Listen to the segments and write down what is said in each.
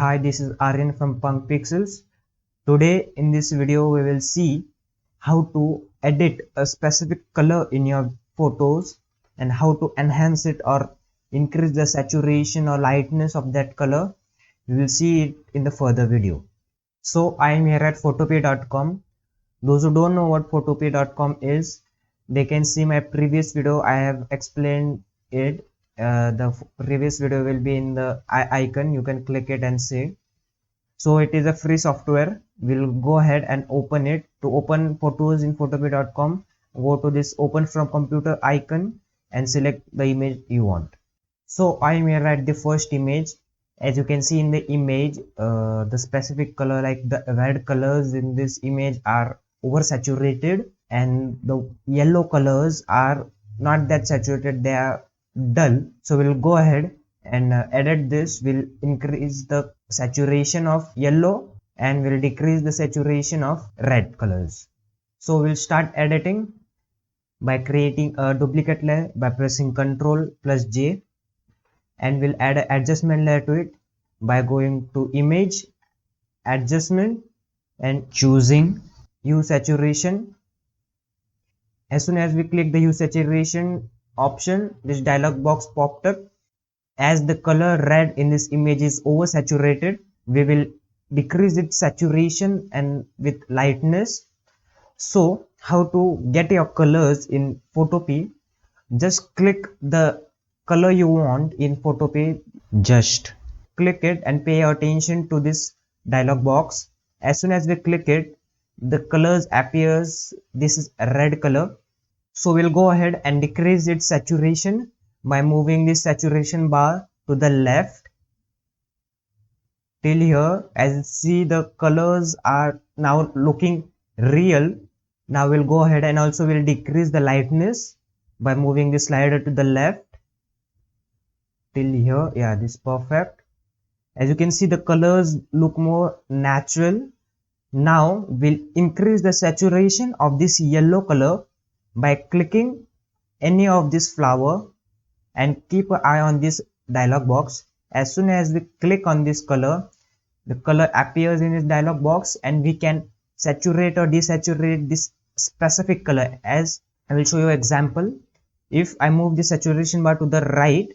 Hi, this is Aryan from Punk Pixels. Today in this video we will see how to edit a specific color in your photos and how to enhance it or increase the saturation or lightness of that color. We will see it in the further video. So I am here at photopea.com. Those who don't know what photopea.com is, they can see my previous video. I have explained it. The previous video will be in the icon. You can click it and see. So it is a free software. We'll go ahead and open it. To open photos in photopea.com, go to this open from computer icon and select the image you want. So I am here at the first image. As you can see in the image, the specific color, like the red colors in this image are oversaturated and the yellow colors are not that saturated, they are dull. So we'll go ahead and edit this. Will increase the saturation of yellow and will decrease the saturation of red colors. So we'll start editing by creating a duplicate layer by pressing Ctrl plus J, and we'll add an adjustment layer to it by going to image, adjustment, and choosing hue saturation. As soon as we click the hue saturation option, this dialog box popped up. As the color red in this image is oversaturated, we will decrease its saturation and with lightness. So how to get your colors in Photopea? Just click the color you want in Photopea. Just click it and pay attention to this dialog box. As soon as we click it, the colors appears. This is a red color. So we'll go ahead and decrease its saturation by moving this saturation bar to the left till here. As you see, the colors are now looking real. Now we'll go ahead and also we'll decrease the lightness by moving the slider to the left till here. Yeah, this is perfect. As you can see, the colors look more natural. Now we'll increase the saturation of this yellow color by clicking any of this flower and keep an eye on this dialog box. As soon as we click on this color, the color appears in this dialog box and we can saturate or desaturate this specific color. As I will show you an example. If I move the saturation bar to the right,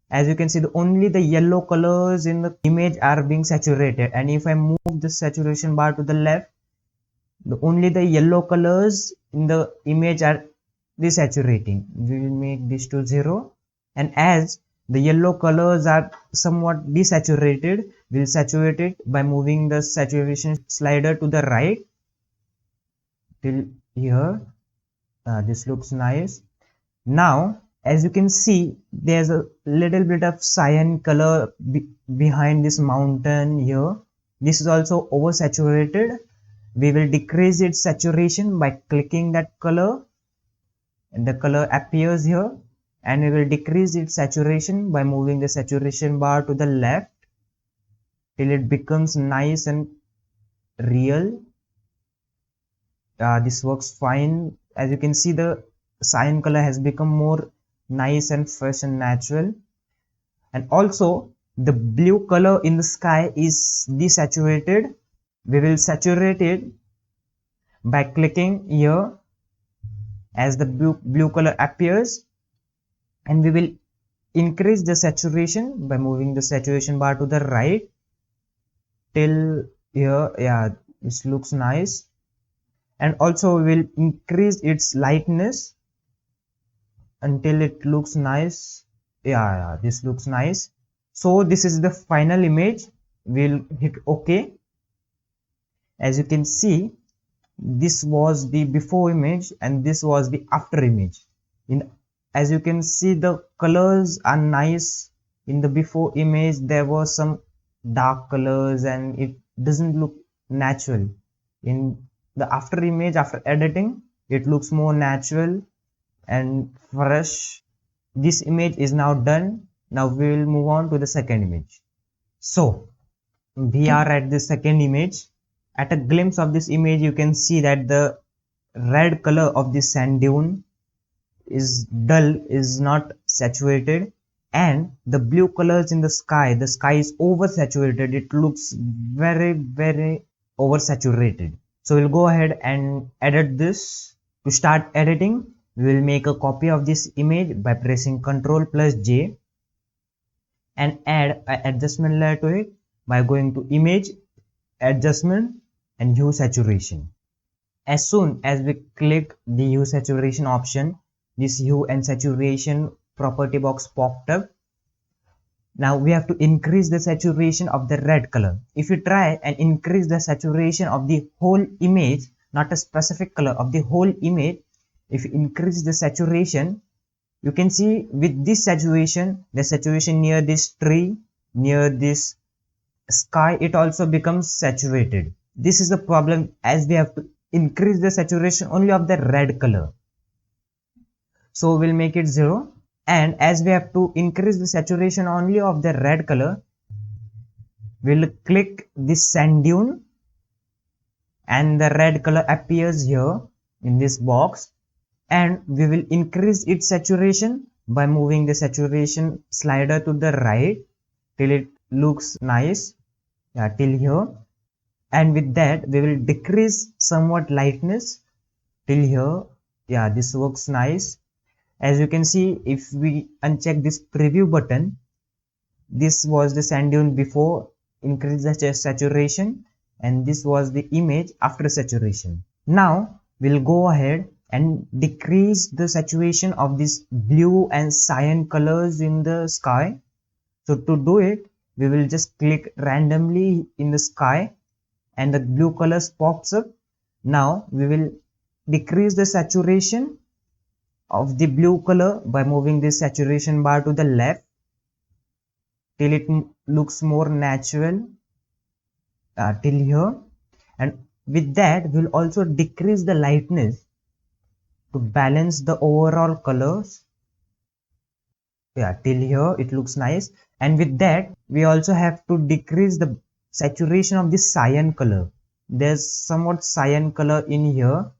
as you can see, only the yellow colors in the image are being saturated, and if I move the saturation bar to the left, only the yellow colors in the image are desaturating. We will make this to 0, and as the yellow colors are somewhat desaturated, we'll saturate it by moving the saturation slider to the right till here. This looks nice. Now as you can see, there's a little bit of cyan color behind this mountain here. This is also oversaturated. We will decrease its saturation by clicking that color, and the color appears here, and we will decrease its saturation by moving the saturation bar to the left till it becomes nice and real. This works fine. As you can see, the cyan color has become more nice and fresh and natural. And also the blue color in the sky is desaturated. We will saturate it by clicking here as the blue color appears, and we will increase the saturation by moving the saturation bar to the right till here. Yeah, this looks nice. And also we will increase its lightness until it looks nice. Yeah, this looks nice. So this is the final image. We'll hit OK. As you can see, this was the before image and this was the after image. As you can see, the colors are nice. In the before image there was some dark colors and it doesn't look natural. In the after image, after editing, it looks more natural and fresh. This image is now done. Now we will move on to the second image. So we are at the second image. At a glimpse of this image, you can see that the red color of the sand dune is dull, is not saturated. and the blue colors in the sky is oversaturated. It looks very oversaturated. So we'll go ahead and edit this. To start editing, we will make a copy of this image by pressing Ctrl plus J and add an adjustment layer to it by going to Image, Adjustment and Hue Saturation. As soon as we click the Hue Saturation option, this Hue and Saturation property box popped up. Now we have to increase the saturation of the red color. If you try and increase the saturation of the whole image, not a specific color, of the whole image, if you increase the saturation, you can see with this saturation, the saturation near this tree, near this sky, it also becomes saturated. This is the problem, as we have to increase the saturation only of the red color. So we'll make it 0. And as we have to increase the saturation only of the red color, we'll click this sand dune and the red color appears here in this box, and we will increase its saturation by moving the saturation slider to the right till it looks nice, till here. And with that we will decrease somewhat lightness till here. This works nice. As you can see, if we uncheck this preview button, this was the sand dune before increase the saturation, and this was the image after saturation. Now we'll go ahead and decrease the saturation of this blue and cyan colors in the sky. So to do it, we will just click randomly in the sky and the blue colors pops up. Now we will decrease the saturation of the blue color by moving this saturation bar to the left till it looks more natural, till here. And with that we'll also decrease the lightness to balance the overall colors, till here it looks nice. And with that we also have to decrease the saturation of the cyan color. There's somewhat cyan color in here.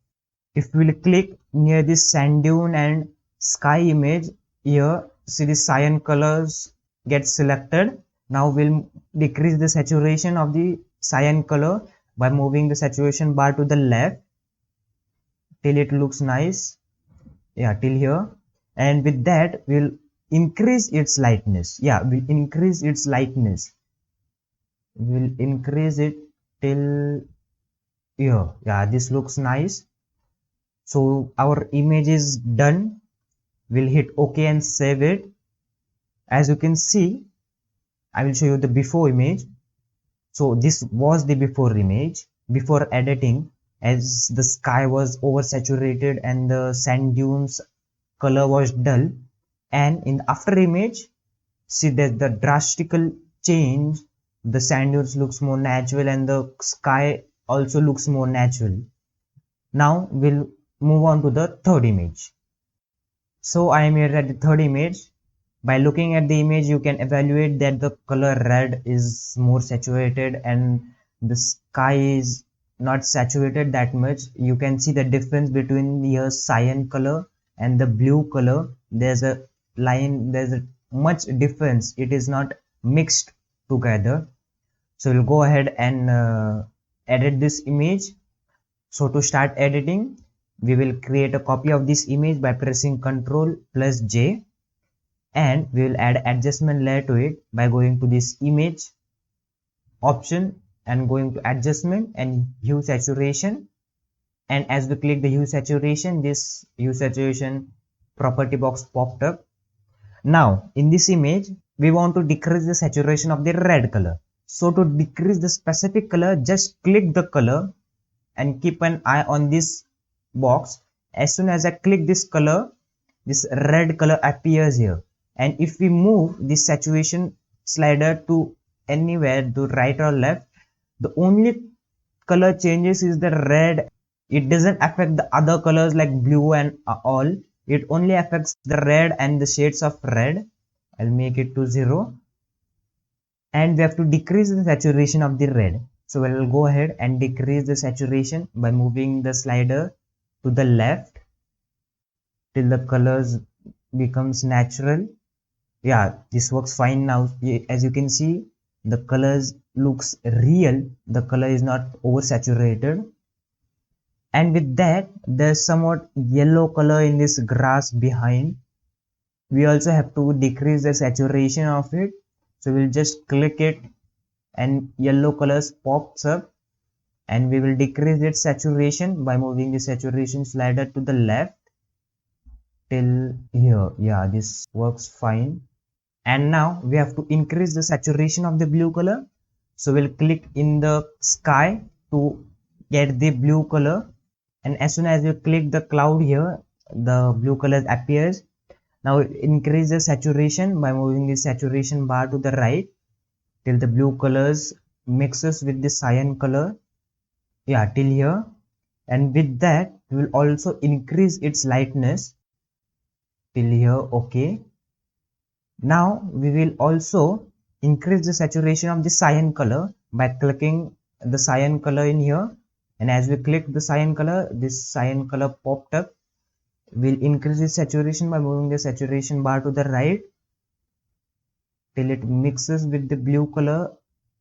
If we'll click near this sand dune and sky image here, see the cyan colors get selected. Now we'll decrease the saturation of the cyan color by moving the saturation bar to the left till it looks nice, till here. And with that we'll increase its lightness. We'll increase its lightness. We'll increase it till here. This looks nice. So our image is done. We'll hit OK and save it. As you can see, I will show you the before image. So this was the before image, before editing, as the sky was oversaturated and the sand dunes color was dull. And in the after image, see that the drastical change, the sand dunes looks more natural and the sky also looks more natural. Now we'll move on to the third image. So I am here at the third image. By looking at the image, you can evaluate that the color red is more saturated and the sky is not saturated that much. You can see the difference between the cyan color and the blue color. There's a line, there's a much difference. It is not mixed together. So we'll go ahead and edit this image. So to start editing, we will create a copy of this image by pressing Ctrl plus J, and we will add adjustment layer to it by going to this image option and going to adjustment and hue saturation. And as we click the hue saturation, this hue saturation property box popped up. Now in this image we want to decrease the saturation of the red color. So to decrease the specific color, just click the color and keep an eye on this box. As soon as I click this color, this red color appears here. And if we move this saturation slider to anywhere, to right or left, the only color changes is the red. It doesn't affect the other colors like blue and all. It only affects the red and the shades of red. I'll make it to 0. And we have to decrease the saturation of the red. So we'll go ahead and decrease the saturation by moving the slider to the left till the colors becomes natural. Yeah, this works fine now. As you can see, the colors looks real, the color is not oversaturated. And with that, there's somewhat yellow color in this grass behind. We also have to decrease the saturation of it, so we'll just click it and yellow colors pops up, and we will decrease its saturation by moving the saturation slider to the left till here. Yeah, this works fine. And now we have to increase the saturation of the blue color, so we'll click in the sky to get the blue color, and as soon as you click the cloud here, the blue color appears. Now increase the saturation by moving the saturation bar to the right till the blue colors mixes with the cyan color. Yeah, till here. And with that, we will also increase its lightness till here. Okay. Now we will also increase the saturation of the cyan color by clicking the cyan color in here, and as we click the cyan color, this cyan color popped up. We'll increase the saturation by moving the saturation bar to the right till it mixes with the blue color.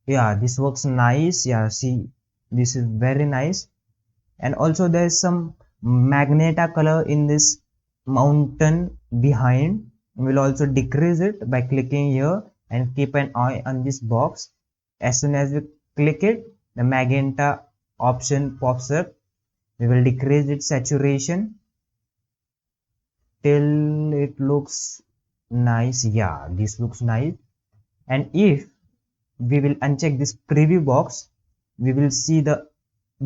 Yeah, this works nice. Yeah, see, this is very nice. And also there is some magenta color in this mountain behind. We'll also decrease it by clicking here and keep an eye on this box. As soon as we click it, the magenta option pops up. We will decrease its saturation till it looks nice. Yeah, this looks nice. And if we will uncheck this preview box, we will see the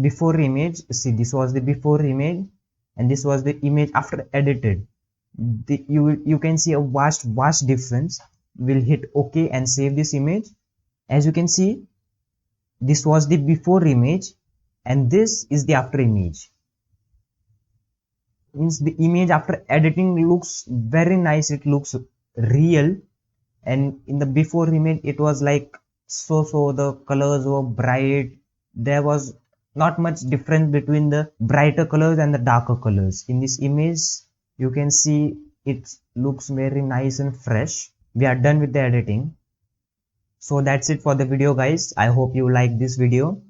before image. See, this was the before image and this was the image after edited. You can see a vast difference. We'll hit OK and save this image. As you can see, this was the before image and this is the after image. Means the image after editing looks very nice, it looks real. And in the before image, it was like so the colors were bright. There was not much difference between the brighter colors and the darker colors. In this image, you can see it looks very nice and fresh. We are done with the editing. So that's it for the video, guys. I hope you like this video,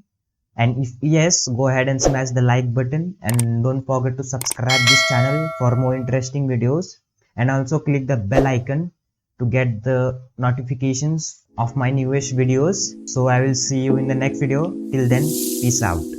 and if yes, go ahead and smash the like button, and don't forget to subscribe this channel for more interesting videos, and also click the bell icon to get the notifications of my newest videos. So I will see you in the next video. Till then, peace out.